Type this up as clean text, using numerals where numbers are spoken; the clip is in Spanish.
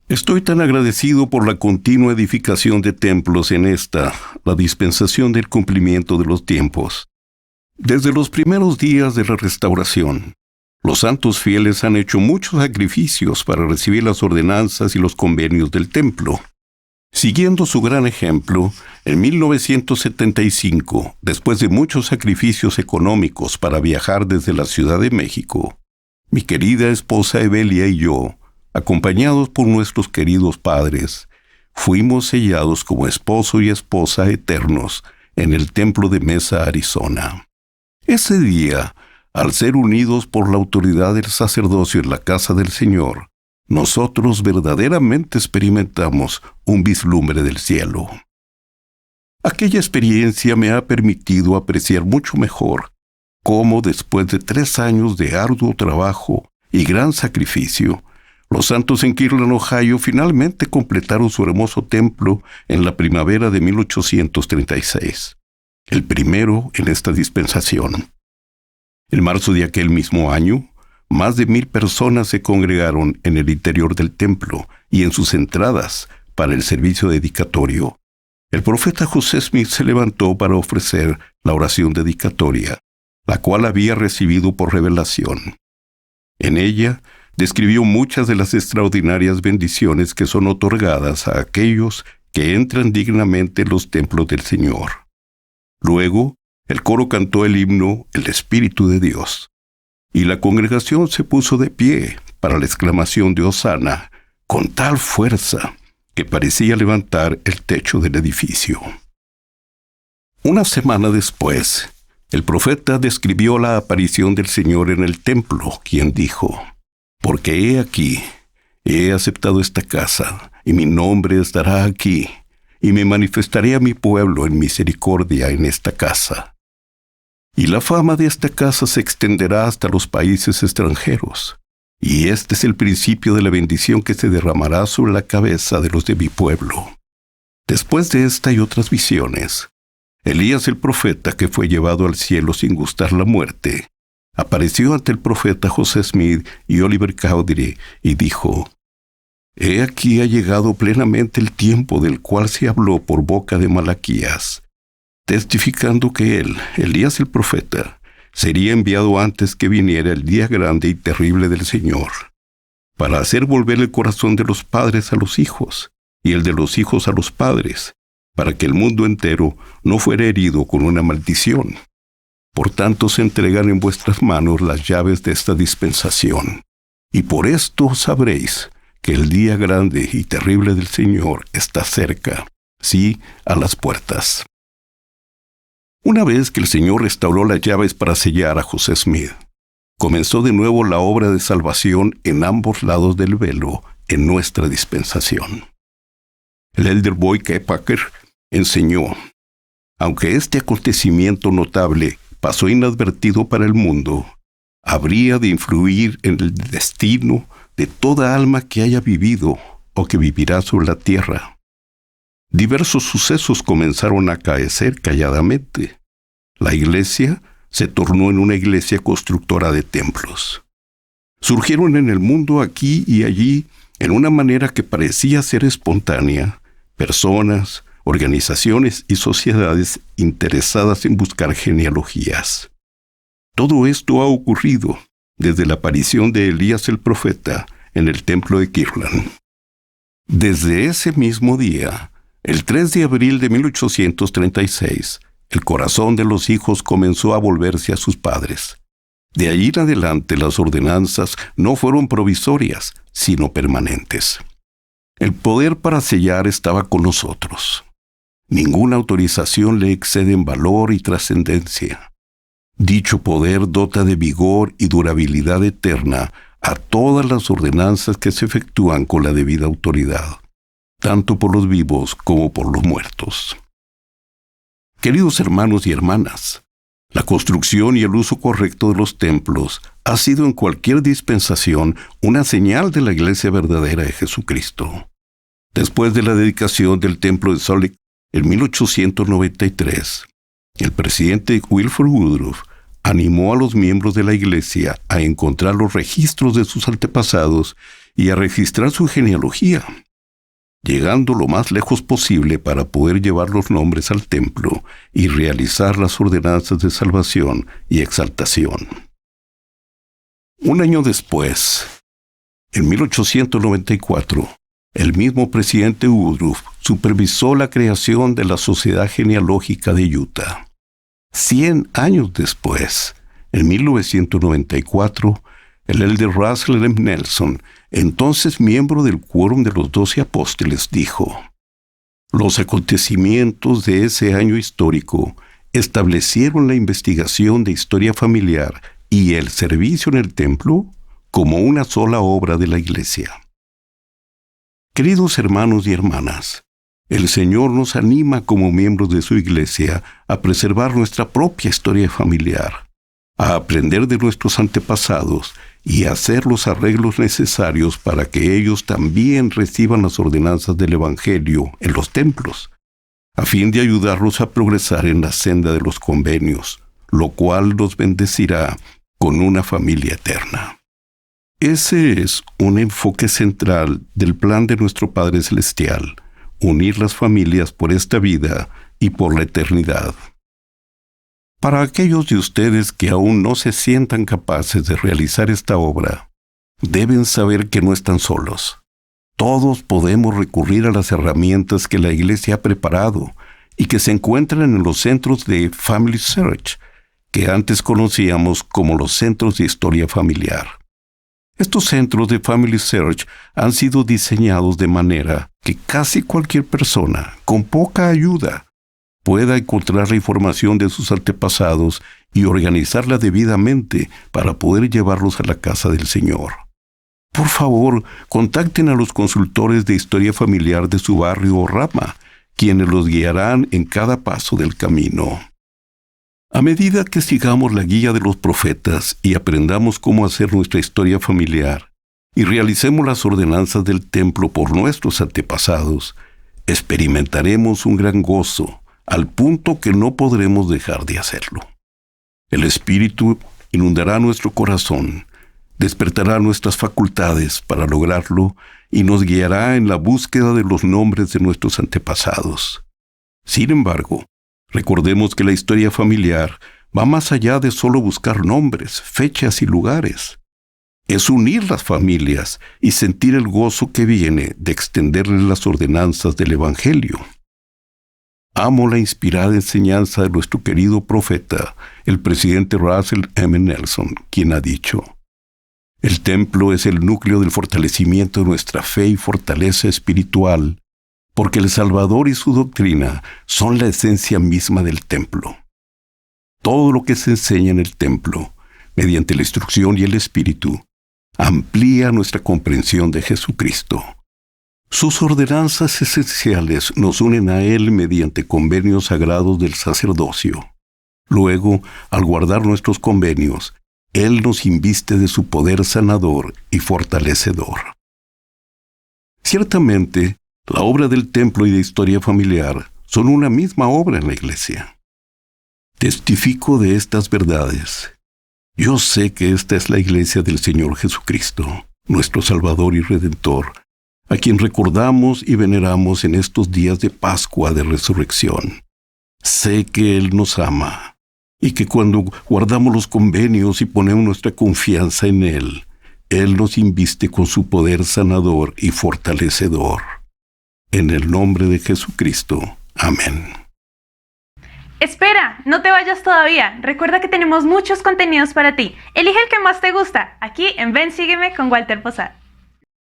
Estoy tan agradecido por la continua edificación de templos en esta, la dispensación del cumplimiento de los tiempos. Desde los primeros días de la restauración, los santos fieles han hecho muchos sacrificios para recibir las ordenanzas y los convenios del templo. Siguiendo su gran ejemplo, en 1975, después de muchos sacrificios económicos para viajar desde la Ciudad de México, mi querida esposa Evelia y yo, acompañados por nuestros queridos padres, fuimos sellados como esposo y esposa eternos en el templo de Mesa, Arizona. Ese día, al ser unidos por la autoridad del sacerdocio en la casa del Señor, nosotros verdaderamente experimentamos un vislumbre del cielo. Aquella experiencia me ha permitido apreciar mucho mejor cómo después de 3 años de arduo trabajo y gran sacrificio, los santos en Kirtland, Ohio, finalmente completaron su hermoso templo en la primavera de 1836, el primero en esta dispensación. En marzo de aquel mismo año, más de 1,000 personas se congregaron en el interior del templo y en sus entradas para el servicio dedicatorio. El profeta José Smith se levantó para ofrecer la oración dedicatoria, la cual había recibido por revelación. En ella, describió muchas de las extraordinarias bendiciones que son otorgadas a aquellos que entran dignamente en los templos del Señor. Luego, el coro cantó el himno El Espíritu de Dios, y la congregación se puso de pie para la exclamación de Hosana con tal fuerza que parecía levantar el techo del edificio. Una semana después, el profeta describió la aparición del Señor en el templo, quien dijo: «Porque he aquí, he aceptado esta casa, y mi nombre estará aquí, y me manifestaré a mi pueblo en misericordia en esta casa. Y la fama de esta casa se extenderá hasta los países extranjeros, y este es el principio de la bendición que se derramará sobre la cabeza de los de mi pueblo». Después de esta y otras visiones, Elías el profeta, que fue llevado al cielo sin gustar la muerte, apareció ante el profeta José Smith y Oliver Cowdery y dijo: «He aquí ha llegado plenamente el tiempo del cual se habló por boca de Malaquías, testificando que él, Elías el profeta, sería enviado antes que viniera el día grande y terrible del Señor, para hacer volver el corazón de los padres a los hijos, y el de los hijos a los padres, para que el mundo entero no fuera herido con una maldición. Por tanto se entregan en vuestras manos las llaves de esta dispensación, y por esto sabréis que el día grande y terrible del Señor está cerca, sí, a las puertas». Una vez que el Señor restauró las llaves para sellar a José Smith, comenzó de nuevo la obra de salvación en ambos lados del velo en nuestra dispensación. El elder Boyd K. Packer enseñó: «Aunque este acontecimiento notable pasó inadvertido para el mundo, habría de influir en el destino de toda alma que haya vivido o que vivirá sobre la tierra. Diversos sucesos comenzaron a acaecer calladamente. La iglesia se tornó en una iglesia constructora de templos. Surgieron en el mundo aquí y allí, en una manera que parecía ser espontánea, personas, organizaciones y sociedades interesadas en buscar genealogías. Todo esto ha ocurrido desde la aparición de Elías el profeta en el templo de Kirtland. Desde ese mismo día, el 3 de abril de 1836, el corazón de los hijos comenzó a volverse a sus padres. De allí en adelante las ordenanzas no fueron provisorias, sino permanentes. El poder para sellar estaba con nosotros. Ninguna autorización le excede en valor y trascendencia. Dicho poder dota de vigor y durabilidad eterna a todas las ordenanzas que se efectúan con la debida autoridad, tanto por los vivos como por los muertos. Queridos hermanos y hermanas, la construcción y el uso correcto de los templos ha sido en cualquier dispensación una señal de la Iglesia verdadera de Jesucristo. Después de la dedicación del templo de Salt Lake en 1893, el presidente Wilford Woodruff animó a los miembros de la iglesia a encontrar los registros de sus antepasados y a registrar su genealogía, llegando lo más lejos posible para poder llevar los nombres al templo y realizar las ordenanzas de salvación y exaltación. Un año después, en 1894, el mismo presidente Woodruff supervisó la creación de la Sociedad Genealógica de Utah. 100 años después, en 1994, el elder Russell M. Nelson, entonces miembro del Quórum de los 12 Apóstoles, dijo: «Los acontecimientos de ese año histórico establecieron la investigación de historia familiar y el servicio en el templo como una sola obra de la Iglesia». Queridos hermanos y hermanas, el Señor nos anima como miembros de su Iglesia a preservar nuestra propia historia familiar, a aprender de nuestros antepasados y a hacer los arreglos necesarios para que ellos también reciban las ordenanzas del Evangelio en los templos, a fin de ayudarlos a progresar en la senda de los convenios, lo cual los bendecirá con una familia eterna. Ese es un enfoque central del plan de nuestro Padre Celestial: unir las familias por esta vida y por la eternidad. Para aquellos de ustedes que aún no se sientan capaces de realizar esta obra, deben saber que no están solos. Todos podemos recurrir a las herramientas que la Iglesia ha preparado y que se encuentran en los centros de Family Search, que antes conocíamos como los centros de historia familiar. Estos centros de Family Search han sido diseñados de manera que casi cualquier persona, con poca ayuda, pueda encontrar la información de sus antepasados y organizarla debidamente para poder llevarlos a la casa del Señor. Por favor, contacten a los consultores de historia familiar de su barrio o rama, quienes los guiarán en cada paso del camino. A medida que sigamos la guía de los profetas y aprendamos cómo hacer nuestra historia familiar y realicemos las ordenanzas del templo por nuestros antepasados, experimentaremos un gran gozo, al punto que no podremos dejar de hacerlo. El Espíritu inundará nuestro corazón, despertará nuestras facultades para lograrlo y nos guiará en la búsqueda de los nombres de nuestros antepasados. Sin embargo, recordemos que la historia familiar va más allá de solo buscar nombres, fechas y lugares. Es unir las familias y sentir el gozo que viene de extenderles las ordenanzas del Evangelio. Amo la inspirada enseñanza de nuestro querido profeta, el presidente Russell M. Nelson, quien ha dicho: «El templo es el núcleo del fortalecimiento de nuestra fe y fortaleza espiritual, porque el Salvador y su doctrina son la esencia misma del templo». Todo lo que se enseña en el templo, mediante la instrucción y el Espíritu, amplía nuestra comprensión de Jesucristo. Sus ordenanzas esenciales nos unen a Él mediante convenios sagrados del sacerdocio. Luego, al guardar nuestros convenios, Él nos inviste de su poder sanador y fortalecedor. Ciertamente, la obra del templo y de historia familiar son una misma obra en la Iglesia. Testifico de estas verdades. Yo sé que esta es la Iglesia del Señor Jesucristo, nuestro Salvador y Redentor, a quien recordamos y veneramos en estos días de Pascua de Resurrección. Sé que Él nos ama, y que cuando guardamos los convenios y ponemos nuestra confianza en Él, Él nos inviste con su poder sanador y fortalecedor. En el nombre de Jesucristo. Amén. Espera, no te vayas todavía. Recuerda que tenemos muchos contenidos para ti. Elige el que más te gusta, aquí en Ven Sígueme con Walter Posada.